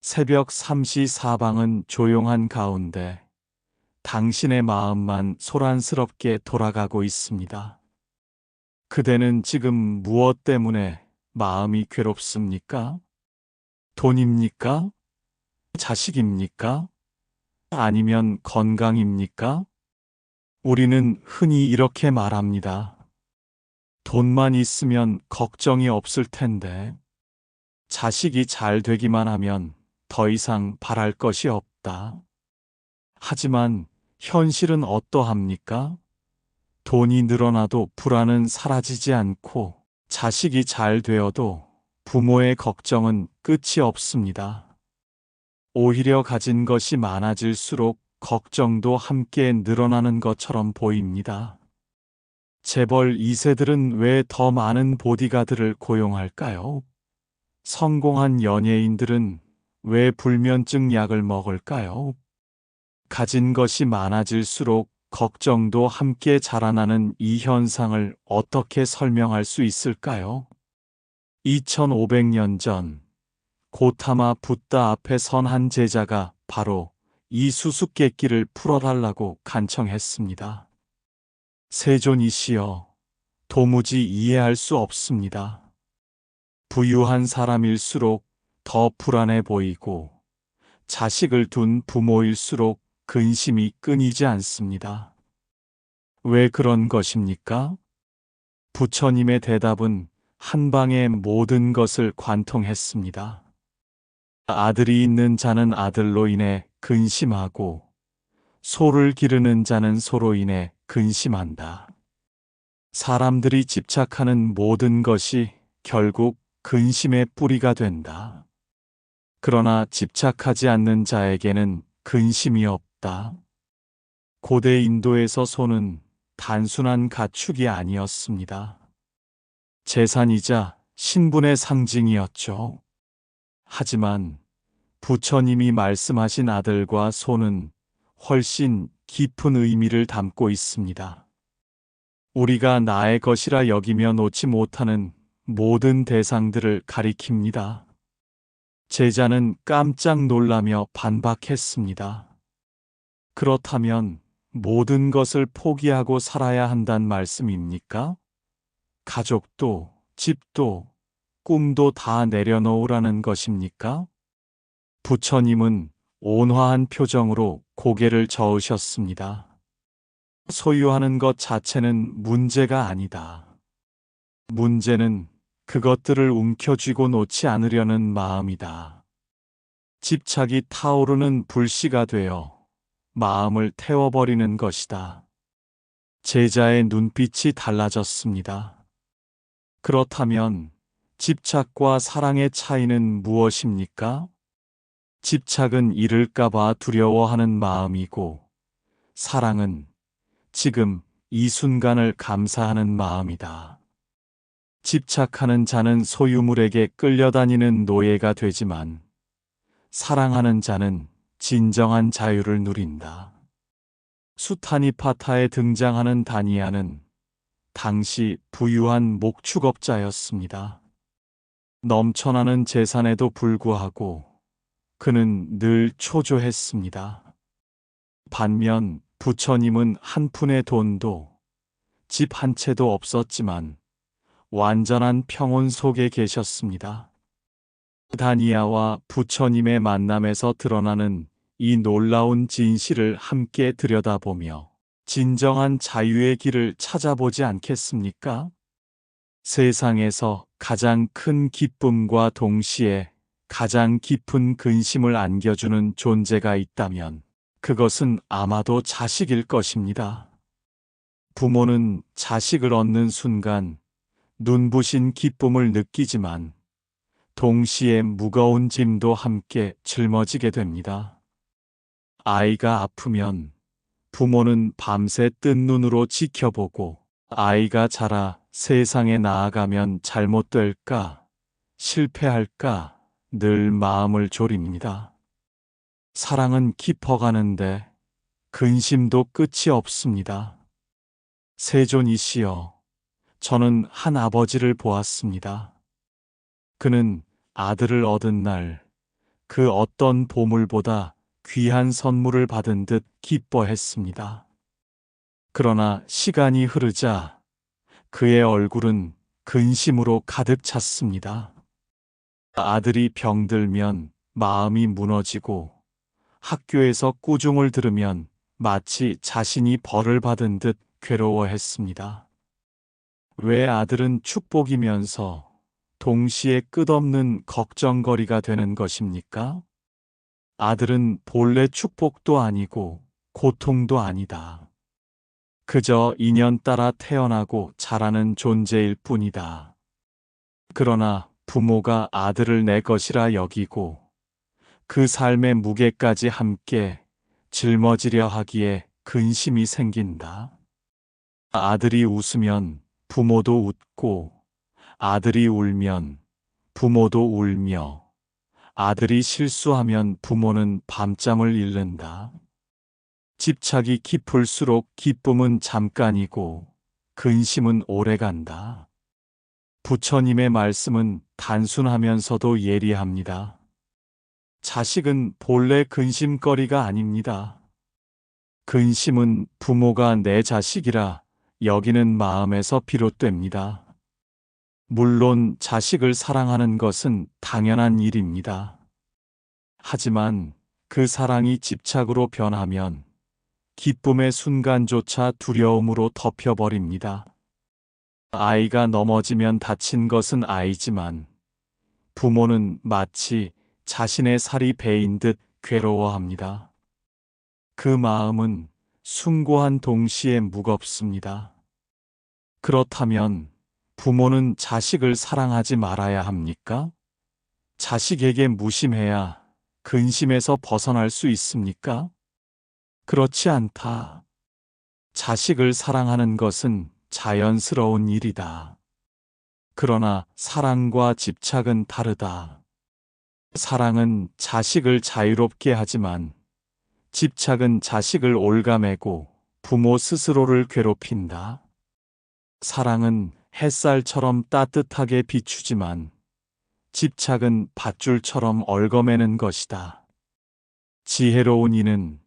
새벽 3시 사방은 조용한 가운데 당신의 마음만 소란스럽게 돌아가고 있습니다. 그대는 지금 무엇 때문에 마음이 괴롭습니까? 돈입니까? 자식입니까? 아니면 건강입니까? 우리는 흔히 이렇게 말합니다. 돈만 있으면 걱정이 없을 텐데, 자식이 잘 되기만 하면 더 이상 바랄 것이 없다. 하지만 현실은 어떠합니까? 돈이 늘어나도 불안은 사라지지 않고 자식이 잘 되어도 부모의 걱정은 끝이 없습니다. 오히려 가진 것이 많아질수록 걱정도 함께 늘어나는 것처럼 보입니다. 재벌 2세들은 왜 더 많은 보디가드를 고용할까요? 성공한 연예인들은 왜 불면증 약을 먹을까요? 가진 것이 많아질수록 걱정도 함께 자라나는 이 현상을 어떻게 설명할 수 있을까요? 2500년 전 고타마 붓다 앞에 선 한 제자가 바로 이 수수께끼를 풀어달라고 간청했습니다. 세존이시여, 도무지 이해할 수 없습니다. 부유한 사람일수록 더 불안해 보이고 자식을 둔 부모일수록 근심이 끊이지 않습니다. 왜 그런 것입니까? 부처님의 대답은 한 방에 모든 것을 관통했습니다. 아들이 있는 자는 아들로 인해 근심하고 소를 기르는 자는 소로 인해 근심한다. 사람들이 집착하는 모든 것이 결국 근심의 뿌리가 된다. 그러나 집착하지 않는 자에게는 근심이 없다. 고대 인도에서 소는 단순한 가축이 아니었습니다. 재산이자 신분의 상징이었죠. 하지만 부처님이 말씀하신 아들과 소는 훨씬 깊은 의미를 담고 있습니다. 우리가 나의 것이라 여기며 놓지 못하는 모든 대상들을 가리킵니다. 제자는 깜짝 놀라며 반박했습니다. 그렇다면 모든 것을 포기하고 살아야 한단 말씀입니까? 가족도, 집도, 꿈도 다 내려놓으라는 것입니까? 부처님은 온화한 표정으로 고개를 저으셨습니다. 소유하는 것 자체는 문제가 아니다. 문제는 그것들을 움켜쥐고 놓지 않으려는 마음이다. 집착이 타오르는 불씨가 되어 마음을 태워버리는 것이다. 제자의 눈빛이 달라졌습니다. 그렇다면 집착과 사랑의 차이는 무엇입니까? 집착은 잃을까봐 두려워하는 마음이고, 사랑은 지금 이 순간을 감사하는 마음이다. 집착하는 자는 소유물에게 끌려다니는 노예가 되지만, 사랑하는 자는 진정한 자유를 누린다. 수타니파타에 등장하는 다니아는 당시 부유한 목축업자였습니다. 넘쳐나는 재산에도 불구하고 그는 늘 초조했습니다. 반면 부처님은 한 푼의 돈도 집 한 채도 없었지만 완전한 평온 속에 계셨습니다. 다니아와 부처님의 만남에서 드러나는 이 놀라운 진실을 함께 들여다보며 진정한 자유의 길을 찾아보지 않겠습니까? 세상에서 가장 큰 기쁨과 동시에 가장 깊은 근심을 안겨주는 존재가 있다면 그것은 아마도 자식일 것입니다. 부모는 자식을 얻는 순간 눈부신 기쁨을 느끼지만 동시에 무거운 짐도 함께 짊어지게 됩니다. 아이가 아프면 부모는 밤새 뜬 눈으로 지켜보고 아이가 자라 세상에 나아가면 잘못될까, 실패할까 늘 마음을 졸입니다. 사랑은 깊어가는데 근심도 끝이 없습니다. 세존이시여, 저는 한 아버지를 보았습니다. 그는 아들을 얻은 날 그 어떤 보물보다 귀한 선물을 받은 듯 기뻐했습니다. 그러나 시간이 흐르자 그의 얼굴은 근심으로 가득 찼습니다. 아들이 병들면 마음이 무너지고 학교에서 꾸중을 들으면 마치 자신이 벌을 받은 듯 괴로워했습니다. 왜 아들은 축복이면서 동시에 끝없는 걱정거리가 되는 것입니까? 아들은 본래 축복도 아니고 고통도 아니다. 그저 인연 따라 태어나고 자라는 존재일 뿐이다. 그러나 부모가 아들을 내 것이라 여기고 그 삶의 무게까지 함께 짊어지려 하기에 근심이 생긴다. 아들이 웃으면 부모도 웃고, 아들이 울면 부모도 울며, 아들이 실수하면 부모는 밤잠을 잃는다. 집착이 깊을수록 기쁨은 잠깐이고 근심은 오래간다. 부처님의 말씀은 단순하면서도 예리합니다. 자식은 본래 근심거리가 아닙니다. 근심은 부모가 내 자식이라 여기는 마음에서 비롯됩니다. 물론 자식을 사랑하는 것은 당연한 일입니다. 하지만 그 사랑이 집착으로 변하면 기쁨의 순간조차 두려움으로 덮여버립니다. 아이가 넘어지면 다친 것은 아이지만 부모는 마치 자신의 살이 베인 듯 괴로워합니다. 그 마음은 숭고한 동시에 무겁습니다. 그렇다면 부모는 자식을 사랑하지 말아야 합니까? 자식에게 무심해야 근심에서 벗어날 수 있습니까? 그렇지 않다. 자식을 사랑하는 것은 자연스러운 일이다. 그러나 사랑과 집착은 다르다. 사랑은 자식을 자유롭게 하지만 집착은 자식을 올가매고 부모 스스로를 괴롭힌다. 사랑은 햇살처럼 따뜻하게 비추지만 집착은 밧줄처럼 얽어매는 것이다. 지혜로운 이는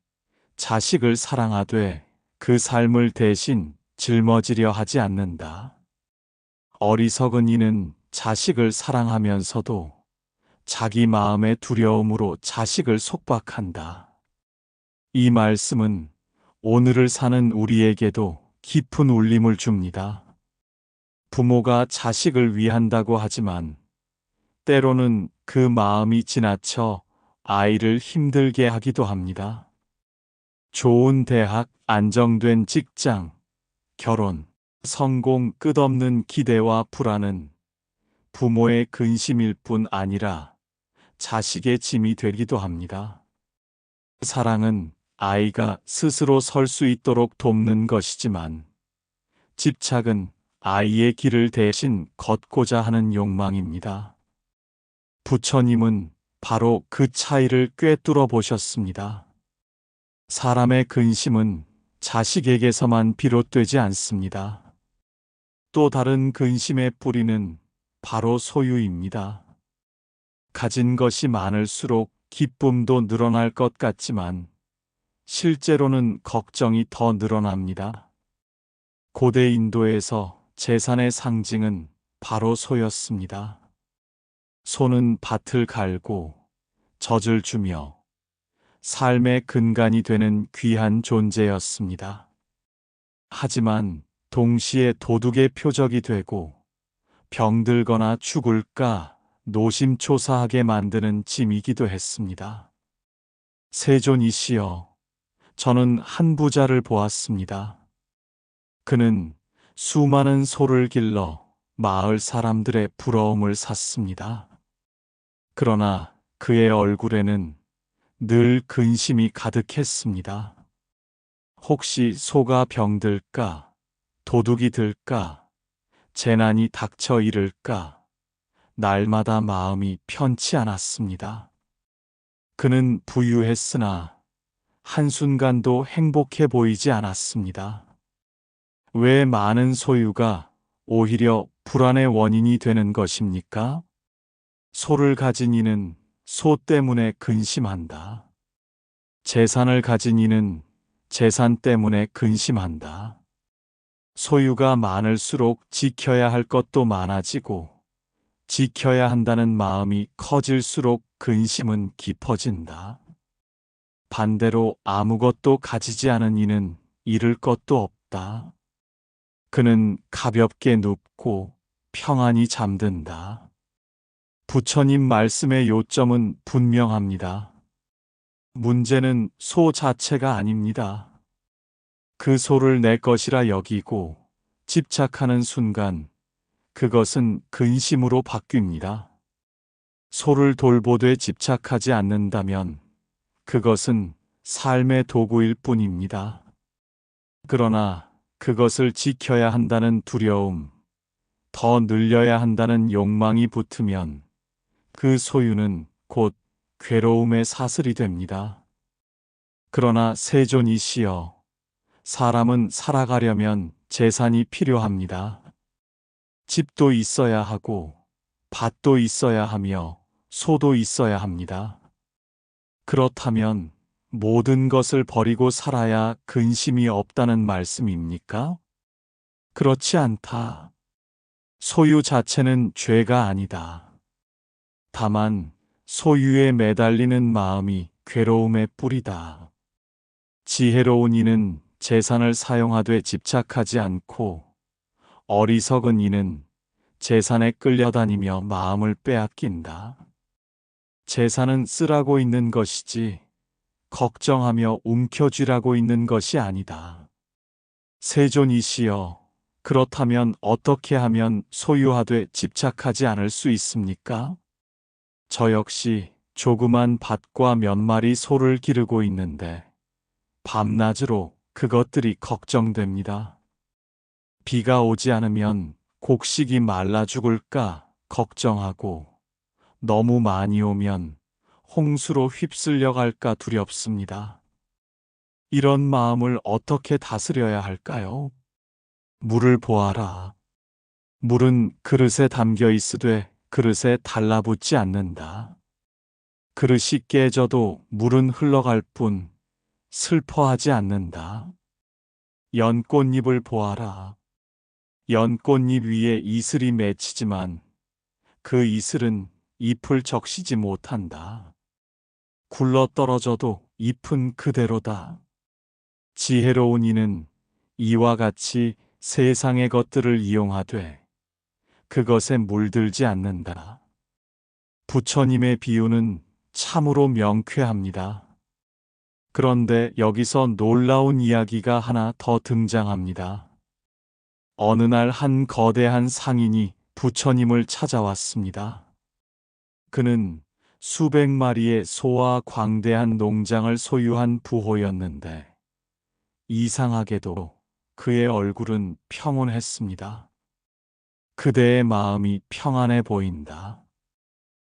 자식을 사랑하되 그 삶을 대신 짊어지려 하지 않는다. 어리석은 이는 자식을 사랑하면서도 자기 마음의 두려움으로 자식을 속박한다. 이 말씀은 오늘을 사는 우리에게도 깊은 울림을 줍니다. 부모가 자식을 위한다고 하지만 때로는 그 마음이 지나쳐 아이를 힘들게 하기도 합니다. 좋은 대학, 안정된 직장, 결혼, 성공, 끝없는 기대와 불안은 부모의 근심일 뿐 아니라 자식의 짐이 되기도 합니다. 사랑은 아이가 스스로 설 수 있도록 돕는 것이지만 집착은 아이의 길을 대신 걷고자 하는 욕망입니다. 부처님은 바로 그 차이를 꿰뚫어 보셨습니다. 사람의 근심은 자식에게서만 비롯되지 않습니다. 또 다른 근심의 뿌리는 바로 소유입니다. 가진 것이 많을수록 기쁨도 늘어날 것 같지만 실제로는 걱정이 더 늘어납니다. 고대 인도에서 재산의 상징은 바로 소였습니다. 소는 밭을 갈고 젖을 주며 삶의 근간이 되는 귀한 존재였습니다. 하지만 동시에 도둑의 표적이 되고 병들거나 죽을까 노심초사하게 만드는 짐이기도 했습니다. 세존이시여, 저는 한 부자를 보았습니다. 그는 수많은 소를 길러 마을 사람들의 부러움을 샀습니다. 그러나 그의 얼굴에는 늘 근심이 가득했습니다. 혹시 소가 병들까, 도둑이 들까, 재난이 닥쳐 이를까, 날마다 마음이 편치 않았습니다. 그는 부유했으나 한순간도 행복해 보이지 않았습니다. 왜 많은 소유가 오히려 불안의 원인이 되는 것입니까? 소를 가진 이는 소 때문에 근심한다. 재산을 가진 이는 재산 때문에 근심한다. 소유가 많을수록 지켜야 할 것도 많아지고 지켜야 한다는 마음이 커질수록 근심은 깊어진다. 반대로 아무것도 가지지 않은 이는 잃을 것도 없다. 그는 가볍게 눕고 평안히 잠든다. 부처님 말씀의 요점은 분명합니다. 문제는 소 자체가 아닙니다. 그 소를 내 것이라 여기고 집착하는 순간 그것은 근심으로 바뀝니다. 소를 돌보되 집착하지 않는다면 그것은 삶의 도구일 뿐입니다. 그러나 그것을 지켜야 한다는 두려움, 더 늘려야 한다는 욕망이 붙으면 그 소유는 곧 괴로움의 사슬이 됩니다. 그러나 세존이시여, 사람은 살아가려면 재산이 필요합니다. 집도 있어야 하고 밭도 있어야 하며 소도 있어야 합니다. 그렇다면 모든 것을 버리고 살아야 근심이 없다는 말씀입니까? 그렇지 않다. 소유 자체는 죄가 아니다. 다만 소유에 매달리는 마음이 괴로움의 뿌리다. 지혜로운 이는 재산을 사용하되 집착하지 않고 어리석은 이는 재산에 끌려다니며 마음을 빼앗긴다. 재산은 쓰라고 있는 것이지 걱정하며 움켜쥐라고 있는 것이 아니다. 세존이시여, 그렇다면 어떻게 하면 소유하되 집착하지 않을 수 있습니까? 저 역시 조그만 밭과 몇 마리 소를 기르고 있는데 밤낮으로 그것들이 걱정됩니다. 비가 오지 않으면 곡식이 말라 죽을까 걱정하고 너무 많이 오면 홍수로 휩쓸려 갈까 두렵습니다. 이런 마음을 어떻게 다스려야 할까요? 물을 보아라. 물은 그릇에 담겨 있으되 그릇에 달라붙지 않는다. 그릇이 깨져도 물은 흘러갈 뿐 슬퍼하지 않는다. 연꽃잎을 보아라. 연꽃잎 위에 이슬이 맺히지만 그 이슬은 잎을 적시지 못한다. 굴러 떨어져도 잎은 그대로다. 지혜로운 이는 이와 같이 세상의 것들을 이용하되 그것에 물들지 않는다. 부처님의 비유는 참으로 명쾌합니다. 그런데 여기서 놀라운 이야기가 하나 더 등장합니다. 어느 날 한 거대한 상인이 부처님을 찾아왔습니다. 그는 수백 마리의 소와 광대한 농장을 소유한 부호였는데 이상하게도 그의 얼굴은 평온했습니다. 그대의 마음이 평안해 보인다.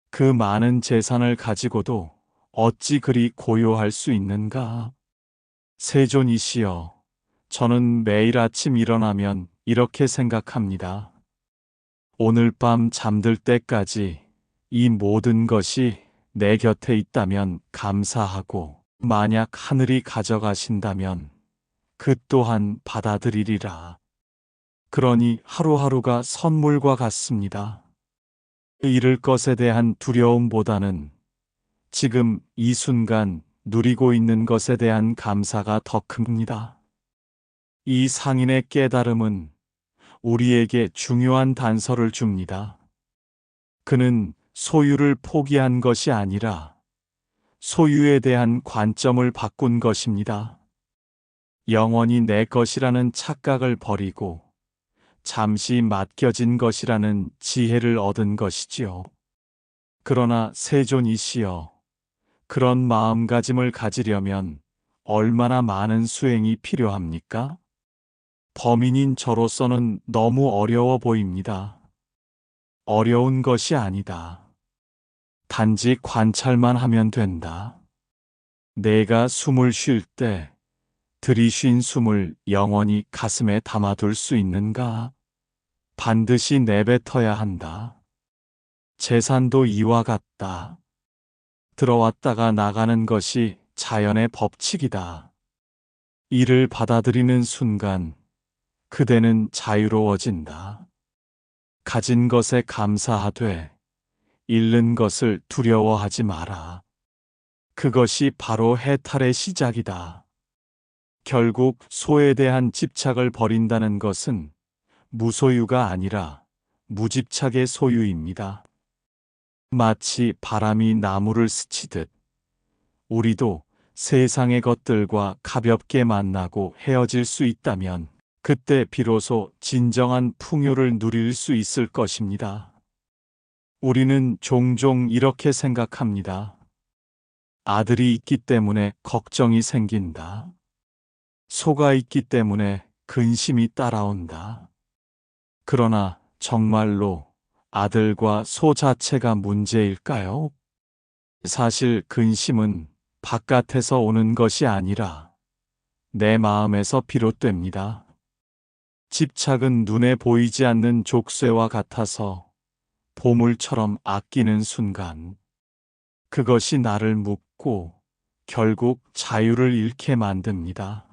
그 많은 재산을 가지고도 어찌 그리 고요할 수 있는가? 세존이시여, 저는 매일 아침 일어나면 이렇게 생각합니다. 오늘 밤 잠들 때까지 이 모든 것이 내 곁에 있다면 감사하고 만약 하늘이 가져가신다면 그 또한 받아들이리라. 그러니 하루하루가 선물과 같습니다. 잃을 것에 대한 두려움보다는 지금 이 순간 누리고 있는 것에 대한 감사가 더 큽니다. 이 상인의 깨달음은 우리에게 중요한 단서를 줍니다. 그는 소유를 포기한 것이 아니라 소유에 대한 관점을 바꾼 것입니다. 영원히 내 것이라는 착각을 버리고 잠시 맡겨진 것이라는 지혜를 얻은 것이지요. 그러나 세존이시여, 그런 마음가짐을 가지려면 얼마나 많은 수행이 필요합니까? 범인인 저로서는 너무 어려워 보입니다. 어려운 것이 아니다. 단지 관찰만 하면 된다. 내가 숨을 쉴 때 들이쉰 숨을 영원히 가슴에 담아둘 수 있는가? 반드시 내뱉어야 한다. 재산도 이와 같다. 들어왔다가 나가는 것이 자연의 법칙이다. 이를 받아들이는 순간 그대는 자유로워진다. 가진 것에 감사하되 잃는 것을 두려워하지 마라. 그것이 바로 해탈의 시작이다. 결국 소에 대한 집착을 버린다는 것은 무소유가 아니라 무집착의 소유입니다. 마치 바람이 나무를 스치듯 우리도 세상의 것들과 가볍게 만나고 헤어질 수 있다면 그때 비로소 진정한 풍요를 누릴 수 있을 것입니다. 우리는 종종 이렇게 생각합니다. 아들이 있기 때문에 걱정이 생긴다. 소가 있기 때문에 근심이 따라온다. 그러나 정말로 아들과 소 자체가 문제일까요? 사실 근심은 바깥에서 오는 것이 아니라 내 마음에서 비롯됩니다. 집착은 눈에 보이지 않는 족쇄와 같아서 보물처럼 아끼는 순간 그것이 나를 묶고 결국 자유를 잃게 만듭니다.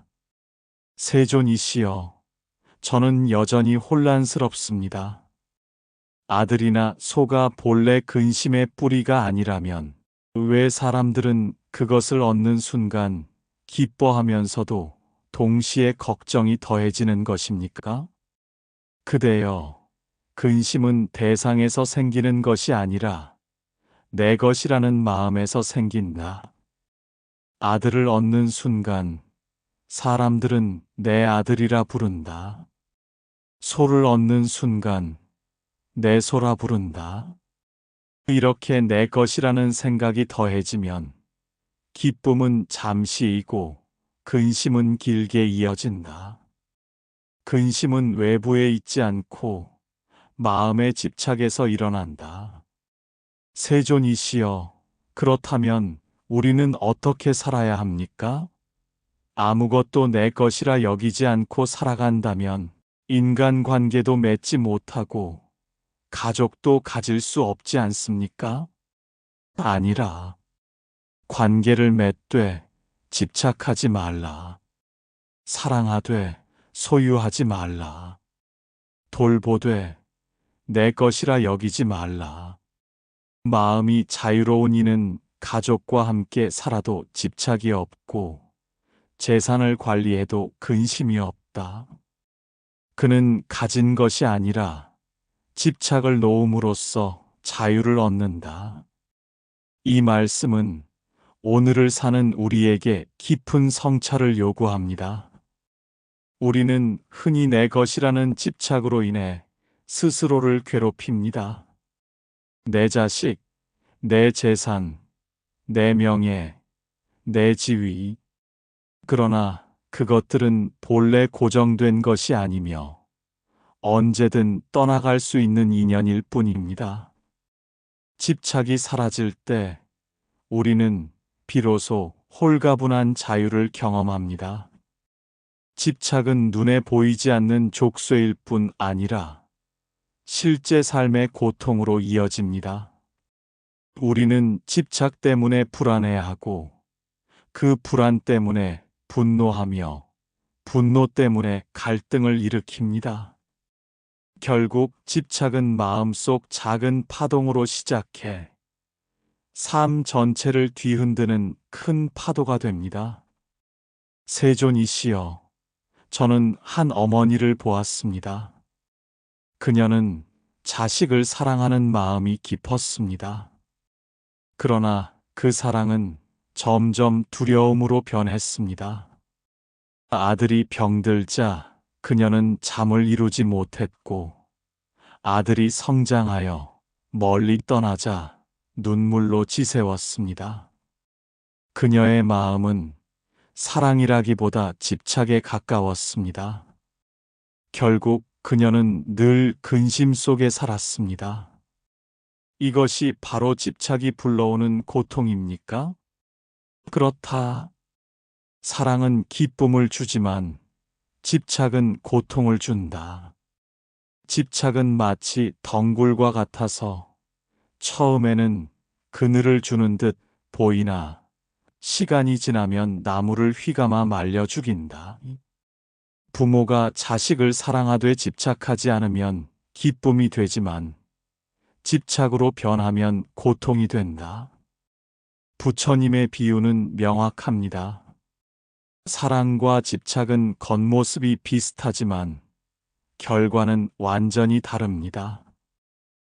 세존이시여, 저는 여전히 혼란스럽습니다. 아들이나 소가 본래 근심의 뿌리가 아니라면 왜 사람들은 그것을 얻는 순간 기뻐하면서도 동시에 걱정이 더해지는 것입니까? 그대여, 근심은 대상에서 생기는 것이 아니라 내 것이라는 마음에서 생긴다. 아들을 얻는 순간 사람들은 내 아들이라 부른다. 소를 얻는 순간 내 소라 부른다. 이렇게 내 것이라는 생각이 더해지면 기쁨은 잠시이고 근심은 길게 이어진다. 근심은 외부에 있지 않고 마음의 집착에서 일어난다. 세존이시여, 그렇다면 우리는 어떻게 살아야 합니까? 아무것도 내 것이라 여기지 않고 살아간다면 인간관계도 맺지 못하고 가족도 가질 수 없지 않습니까? 아니라 관계를 맺되 집착하지 말라. 사랑하되 소유하지 말라. 돌보되 내 것이라 여기지 말라. 마음이 자유로운 이는 가족과 함께 살아도 집착이 없고 재산을 관리해도 근심이 없다. 그는 가진 것이 아니라 집착을 놓음으로써 자유를 얻는다. 이 말씀은 오늘을 사는 우리에게 깊은 성찰을 요구합니다. 우리는 흔히 내 것이라는 집착으로 인해 스스로를 괴롭힙니다. 내 자식, 내 재산, 내 명예, 내 지위. 그러나 그것들은 본래 고정된 것이 아니며 언제든 떠나갈 수 있는 인연일 뿐입니다. 집착이 사라질 때 우리는 비로소 홀가분한 자유를 경험합니다. 집착은 눈에 보이지 않는 족쇄일 뿐 아니라 실제 삶의 고통으로 이어집니다. 우리는 집착 때문에 불안해하고 그 불안 때문에 분노하며 분노 때문에 갈등을 일으킵니다. 결국 집착은 마음속 작은 파동으로 시작해 삶 전체를 뒤흔드는 큰 파도가 됩니다. 세존이시여, 저는 한 어머니를 보았습니다. 그녀는 자식을 사랑하는 마음이 깊었습니다. 그러나 그 사랑은 점점 두려움으로 변했습니다. 아들이 병들자 그녀는 잠을 이루지 못했고, 아들이 성장하여 멀리 떠나자 눈물로 지새웠습니다. 그녀의 마음은 사랑이라기보다 집착에 가까웠습니다. 결국 그녀는 늘 근심 속에 살았습니다. 이것이 바로 집착이 불러오는 고통입니까? 그렇다. 사랑은 기쁨을 주지만 집착은 고통을 준다. 집착은 마치 덩굴과 같아서 처음에는 그늘을 주는 듯 보이나 시간이 지나면 나무를 휘감아 말려 죽인다. 부모가 자식을 사랑하되 집착하지 않으면 기쁨이 되지만 집착으로 변하면 고통이 된다. 부처님의 비유는 명확합니다. 사랑과 집착은 겉모습이 비슷하지만 결과는 완전히 다릅니다.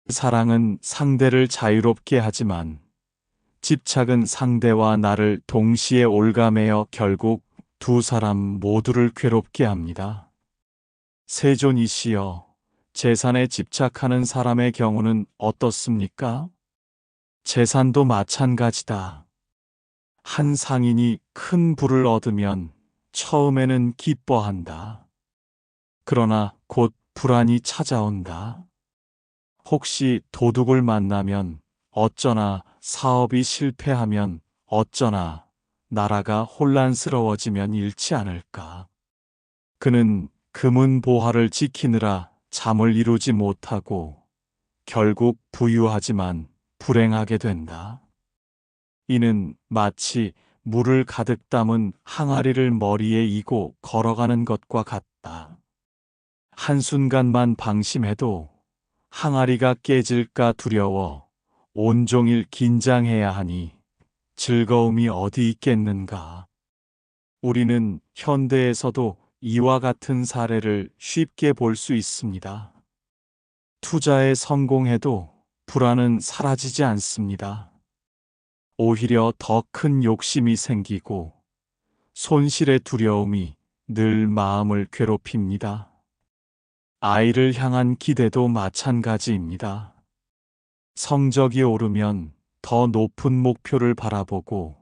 사랑은 상대를 자유롭게 하지만 집착은 상대와 나를 동시에 올가매어 결국 두 사람 모두를 괴롭게 합니다. 세존이시여, 재산에 집착하는 사람의 경우는 어떻습니까? 재산도 마찬가지다. 한 상인이 큰 부를 얻으면 처음에는 기뻐한다. 그러나 곧 불안이 찾아온다. 혹시 도둑을 만나면 어쩌나, 사업이 실패하면 어쩌나, 나라가 혼란스러워지면 잃지 않을까. 그는 금은보화를 지키느라 잠을 이루지 못하고 결국 부유하지만 불행하게 된다. 이는 마치 물을 가득 담은 항아리를 머리에 이고 걸어가는 것과 같다. 한순간만 방심해도 항아리가 깨질까 두려워 온종일 긴장해야 하니 즐거움이 어디 있겠는가. 우리는 현대에서도 이와 같은 사례를 쉽게 볼 수 있습니다. 투자에 성공해도 불안은 사라지지 않습니다. 오히려 더 큰 욕심이 생기고 손실의 두려움이 늘 마음을 괴롭힙니다. 아이를 향한 기대도 마찬가지입니다. 성적이 오르면 더 높은 목표를 바라보고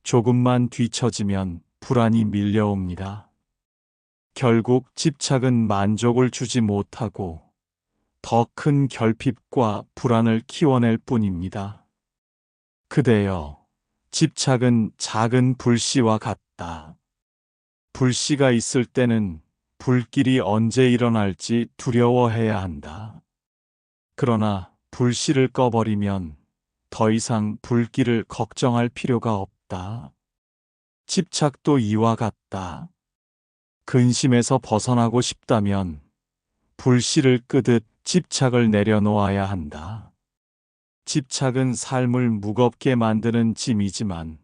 조금만 뒤처지면 불안이 밀려옵니다. 결국 집착은 만족을 주지 못하고 더 큰 결핍과 불안을 키워낼 뿐입니다. 그대여, 집착은 작은 불씨와 같다. 불씨가 있을 때는 불길이 언제 일어날지 두려워해야 한다. 그러나 불씨를 꺼버리면 더 이상 불길을 걱정할 필요가 없다. 집착도 이와 같다. 근심에서 벗어나고 싶다면 불씨를 끄듯 집착을 내려놓아야 한다. 집착은 삶을 무겁게 만드는 짐이지만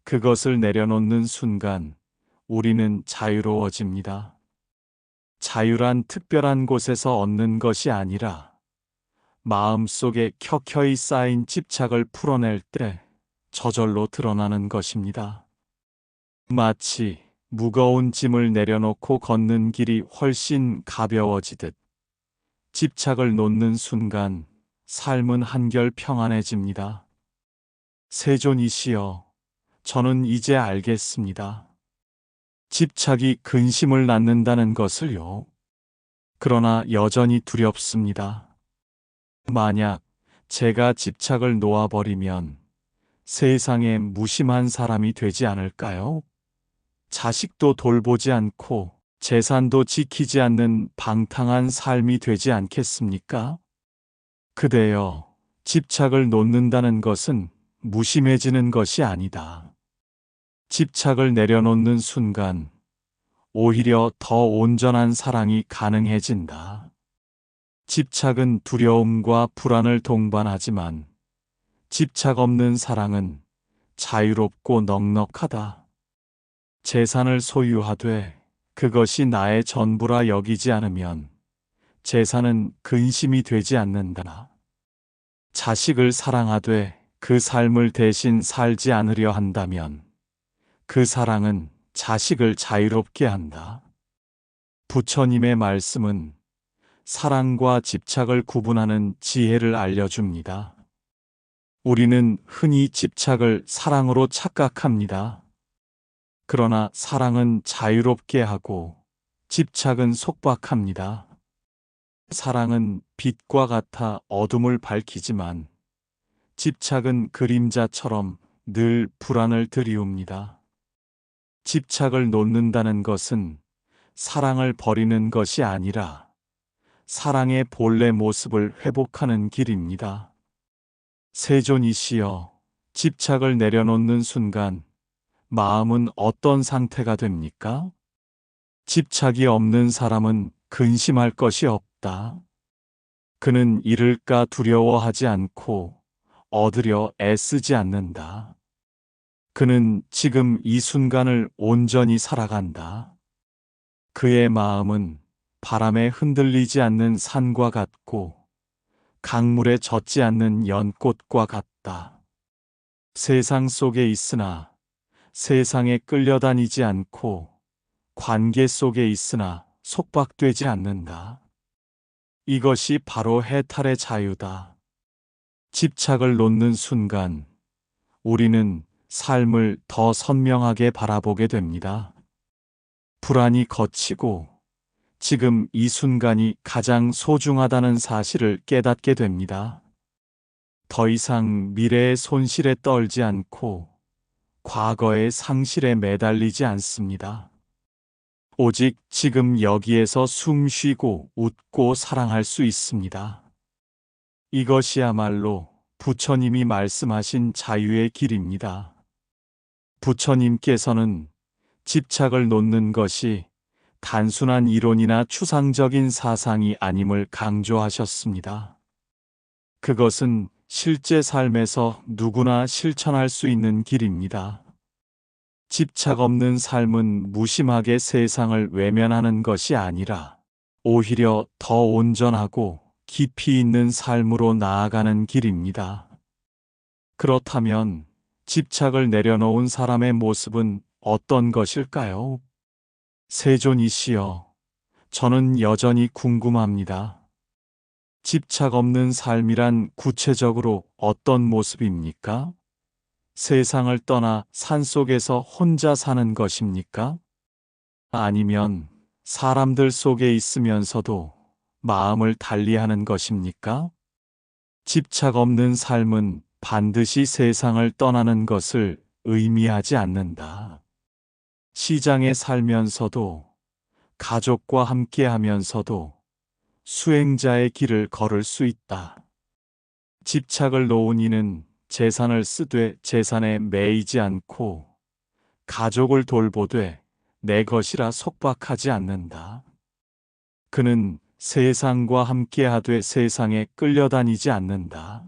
그것을 내려놓는 순간 우리는 자유로워집니다. 자유란 특별한 곳에서 얻는 것이 아니라 마음속에 켜켜이 쌓인 집착을 풀어낼 때 저절로 드러나는 것입니다. 마치 무거운 짐을 내려놓고 걷는 길이 훨씬 가벼워지듯 집착을 놓는 순간 삶은 한결 평안해집니다. 세존이시여, 저는 이제 알겠습니다. 집착이 근심을 낳는다는 것을요. 그러나 여전히 두렵습니다. 만약 제가 집착을 놓아버리면 세상에 무심한 사람이 되지 않을까요? 자식도 돌보지 않고 재산도 지키지 않는 방탕한 삶이 되지 않겠습니까? 그대여, 집착을 놓는다는 것은 무심해지는 것이 아니다. 집착을 내려놓는 순간 오히려 더 온전한 사랑이 가능해진다. 집착은 두려움과 불안을 동반하지만 집착 없는 사랑은 자유롭고 넉넉하다. 재산을 소유하되 그것이 나의 전부라 여기지 않으면 재산은 근심이 되지 않는다. 자식을 사랑하되 그 삶을 대신 살지 않으려 한다면 그 사랑은 자식을 자유롭게 한다. 부처님의 말씀은 사랑과 집착을 구분하는 지혜를 알려줍니다. 우리는 흔히 집착을 사랑으로 착각합니다. 그러나 사랑은 자유롭게 하고 집착은 속박합니다. 사랑은 빛과 같아 어둠을 밝히지만 집착은 그림자처럼 늘 불안을 드리웁니다. 집착을 놓는다는 것은 사랑을 버리는 것이 아니라 사랑의 본래 모습을 회복하는 길입니다. 세존이시여, 집착을 내려놓는 순간 마음은 어떤 상태가 됩니까? 집착이 없는 사람은 근심할 것이 없다. 그는 잃을까 두려워하지 않고 얻으려 애쓰지 않는다. 그는 지금 이 순간을 온전히 살아간다. 그의 마음은 바람에 흔들리지 않는 산과 같고 강물에 젖지 않는 연꽃과 같다. 세상 속에 있으나 세상에 끌려다니지 않고 관계 속에 있으나 속박되지 않는다. 이것이 바로 해탈의 자유다. 집착을 놓는 순간 우리는 삶을 더 선명하게 바라보게 됩니다. 불안이 걷히고 지금 이 순간이 가장 소중하다는 사실을 깨닫게 됩니다. 더 이상 미래의 손실에 떨지 않고 과거의 상실에 매달리지 않습니다. 오직 지금 여기에서 숨 쉬고 웃고 사랑할 수 있습니다. 이것이야말로 부처님이 말씀하신 자유의 길입니다. 부처님께서는 집착을 놓는 것이 단순한 이론이나 추상적인 사상이 아님을 강조하셨습니다. 그것은 실제 삶에서 누구나 실천할 수 있는 길입니다. 집착 없는 삶은 무심하게 세상을 외면하는 것이 아니라 오히려 더 온전하고 깊이 있는 삶으로 나아가는 길입니다. 그렇다면 집착을 내려놓은 사람의 모습은 어떤 것일까요? 세존이시여, 저는 여전히 궁금합니다. 집착 없는 삶이란 구체적으로 어떤 모습입니까? 세상을 떠나 산속에서 혼자 사는 것입니까? 아니면 사람들 속에 있으면서도 마음을 달리하는 것입니까? 집착 없는 삶은 반드시 세상을 떠나는 것을 의미하지 않는다. 시장에 살면서도 가족과 함께 하면서도 수행자의 길을 걸을 수 있다. 집착을 놓은 이는 재산을 쓰되 재산에 매이지 않고 가족을 돌보되 내 것이라 속박하지 않는다. 그는 세상과 함께하되 세상에 끌려다니지 않는다.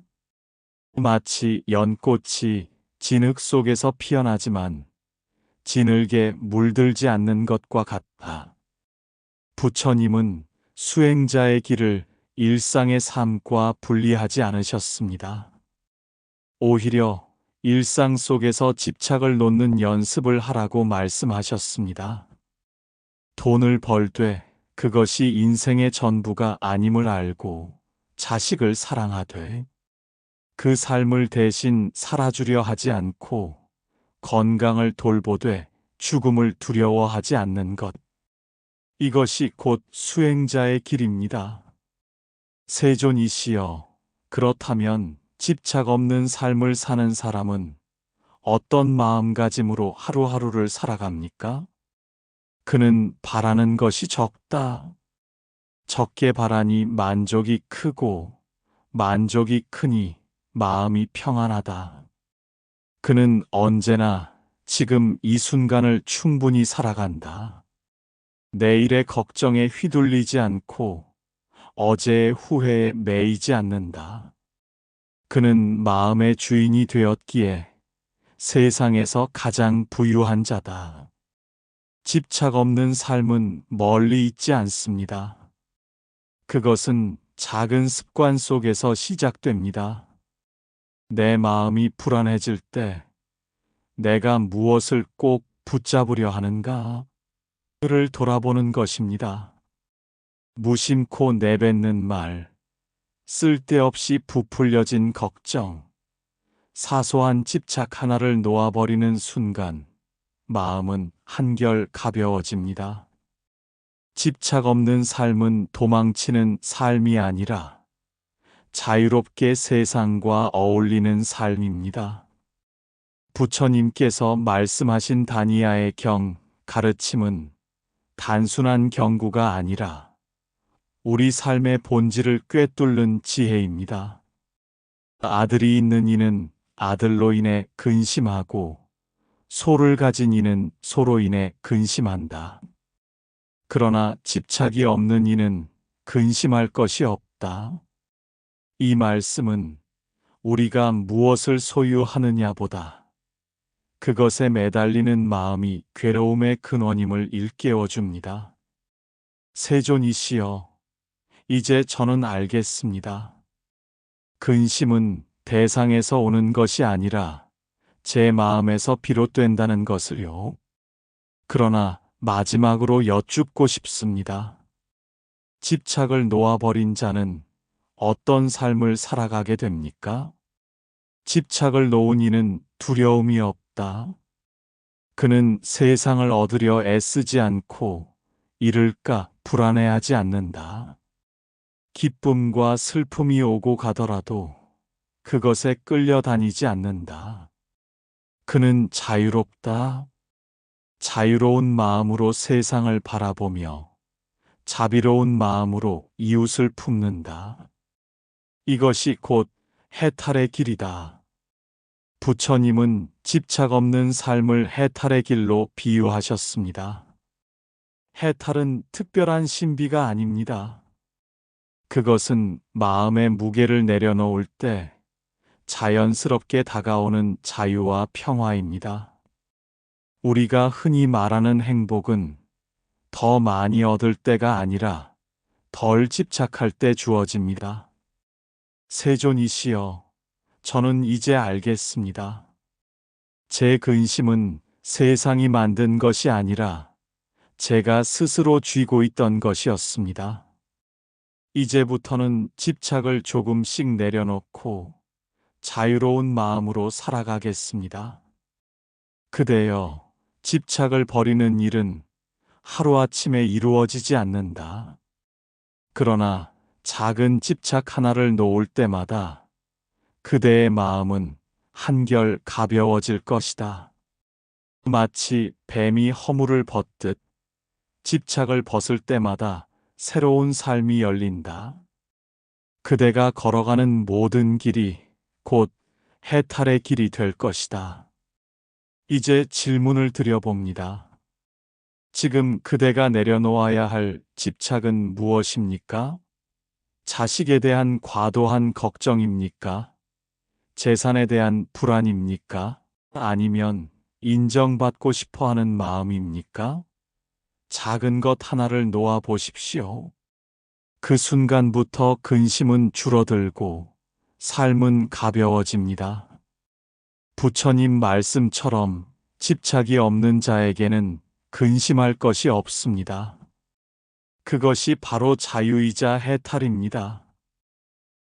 마치 연꽃이 진흙 속에서 피어나지만 진흙에 물들지 않는 것과 같다. 부처님은 수행자의 길을 일상의 삶과 분리하지 않으셨습니다. 오히려 일상 속에서 집착을 놓는 연습을 하라고 말씀하셨습니다. 돈을 벌되 그것이 인생의 전부가 아님을 알고 자식을 사랑하되 그 삶을 대신 살아주려 하지 않고 건강을 돌보되 죽음을 두려워하지 않는 것. 이것이 곧 수행자의 길입니다. 세존이시여, 그렇다면 집착 없는 삶을 사는 사람은 어떤 마음가짐으로 하루하루를 살아갑니까? 그는 바라는 것이 적다. 적게 바라니 만족이 크고 만족이 크니 마음이 평안하다. 그는 언제나 지금 이 순간을 충분히 살아간다. 내일의 걱정에 휘둘리지 않고 어제의 후회에 매이지 않는다. 그는 마음의 주인이 되었기에 세상에서 가장 부유한 자다. 집착 없는 삶은 멀리 있지 않습니다. 그것은 작은 습관 속에서 시작됩니다. 내 마음이 불안해질 때 내가 무엇을 꼭 붙잡으려 하는가? 를 돌아보는 것입니다. 무심코 내뱉는 말, 쓸데없이 부풀려진 걱정, 사소한 집착 하나를 놓아버리는 순간 마음은 한결 가벼워집니다. 집착 없는 삶은 도망치는 삶이 아니라 자유롭게 세상과 어울리는 삶입니다. 부처님께서 말씀하신 다니아의 가르침은 단순한 경구가 아니라 우리 삶의 본질을 꿰뚫는 지혜입니다. 아들이 있는 이는 아들로 인해 근심하고 소를 가진 이는 소로 인해 근심한다. 그러나 집착이 없는 이는 근심할 것이 없다. 이 말씀은 우리가 무엇을 소유하느냐보다 그것에 매달리는 마음이 괴로움의 근원임을 일깨워 줍니다. 세존이시여, 이제 저는 알겠습니다. 근심은 대상에서 오는 것이 아니라 제 마음에서 비롯된다는 것을요. 그러나 마지막으로 여쭙고 싶습니다. 집착을 놓아버린 자는 어떤 삶을 살아가게 됩니까? 집착을 놓은 이는 두려움이 없다. 그는 세상을 얻으려 애쓰지 않고 잃을까 불안해하지 않는다. 기쁨과 슬픔이 오고 가더라도 그것에 끌려다니지 않는다. 그는 자유롭다. 자유로운 마음으로 세상을 바라보며 자비로운 마음으로 이웃을 품는다. 이것이 곧 해탈의 길이다. 부처님은 집착 없는 삶을 해탈의 길로 비유하셨습니다. 해탈은 특별한 신비가 아닙니다. 그것은 마음의 무게를 내려놓을 때 자연스럽게 다가오는 자유와 평화입니다. 우리가 흔히 말하는 행복은 더 많이 얻을 때가 아니라 덜 집착할 때 주어집니다. 세존이시여, 저는 이제 알겠습니다. 제 근심은 세상이 만든 것이 아니라 제가 스스로 쥐고 있던 것이었습니다. 이제부터는 집착을 조금씩 내려놓고 자유로운 마음으로 살아가겠습니다. 그대여, 집착을 버리는 일은 하루아침에 이루어지지 않는다. 그러나 작은 집착 하나를 놓을 때마다 그대의 마음은 한결 가벼워질 것이다. 마치 뱀이 허물을 벗듯 집착을 벗을 때마다 새로운 삶이 열린다. 그대가 걸어가는 모든 길이 곧 해탈의 길이 될 것이다. 이제 질문을 드려봅니다. 지금 그대가 내려놓아야 할 집착은 무엇입니까? 자식에 대한 과도한 걱정입니까? 재산에 대한 불안입니까? 아니면 인정받고 싶어 하는 마음입니까? 작은 것 하나를 놓아 보십시오. 그 순간부터 근심은 줄어들고 삶은 가벼워집니다. 부처님 말씀처럼 집착이 없는 자에게는 근심할 것이 없습니다. 그것이 바로 자유이자 해탈입니다.